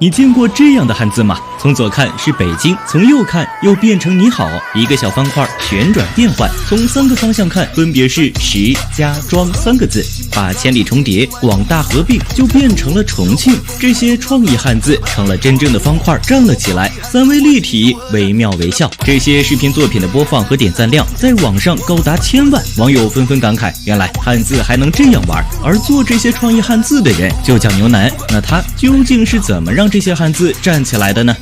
你见过这样的汉字吗？从左看是北京，从右看又变成你好，一个小方块旋转变换，从3个方向看分别是石、家、庄3个字，把千里重叠、广大合并就变成了重庆。这些创意汉字成了真正的方块站了起来，3维立体，惟妙惟肖。这些视频作品的播放和点赞量在网上高达1000万，网友纷纷感慨，原来汉字还能这样玩，而做这些创意汉字的人就叫牛腩。那他究竟是怎么让这些汉字站起来的呢？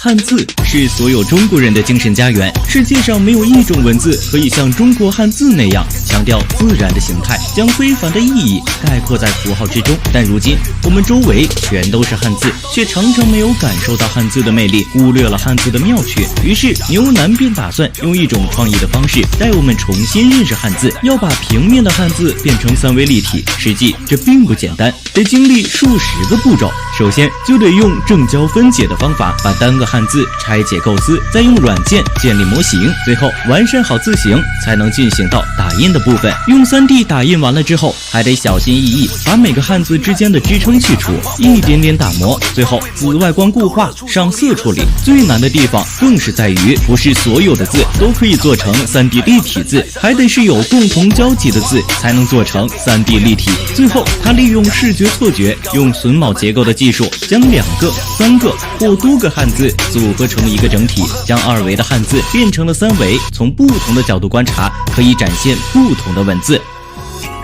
汉字是所有中国人的精神家园，世界上没有一种文字可以像中国汉字那样强调自然的形态，将非凡的意义概括在符号之中。但如今我们周围全都是汉字，却常常没有感受到汉字的魅力，忽略了汉字的妙趣。于是牛腩便打算用一种创意的方式带我们重新认识汉字，要把平面的汉字变成3维立体。实际这并不简单，得经历数十个步骤。首先就得用正交分解的方法把单个汉字拆解构思，再用软件建立模型，最后完善好字形，才能进行到打印的部分。用 3D 打印完了之后，还得小心翼翼把每个汉字之间的支撑去除，一点点打磨，最后紫外光固化，上色处理。最难的地方更是在于，不是所有的字都可以做成 3D 立体字，还得是有共同交集的字才能做成 3D 立体。最后他利用视觉错觉，用榫卯结构的技术，将2个、3个或多个汉字组合成一个整体，将2维的汉字变成了3维，从不同的角度观察，可以展现不同的文字。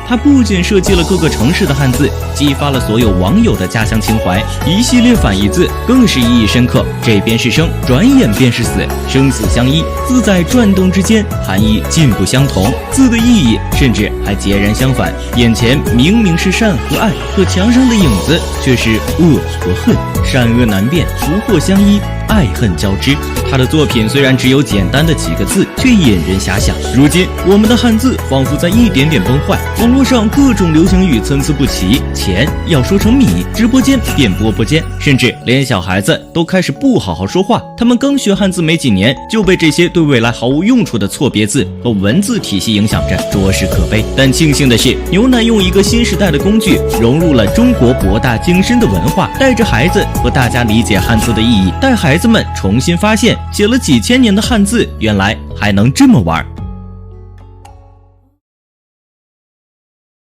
它不仅设计了各个城市的汉字，激发了所有网友的家乡情怀，一系列反义字更是意义深刻。这边是生，转眼便是死，生死相依，字在转动之间，含义尽不相同，字的意义甚至还截然相反。眼前明明是善和爱，可墙上的影子却是恶和恨，善恶难辨，福祸相依，爱恨交织。他的作品虽然只有简单的几个字，却引人遐想。如今我们的汉字仿佛在一点点崩坏，网络上各种流行语参差不齐，钱要说成米，直播间变波波间，甚至连小孩子都开始不好好说话。他们刚学汉字没几年，就被这些对未来毫无用处的错别字和文字体系影响着，着实可悲。但庆幸的是，牛腩用一个新时代的工具，融入了中国博大精深的文化，带着孩子和大家理解汉字的意义，带孩子们重新发现写了几千年的汉字原来还能这么玩。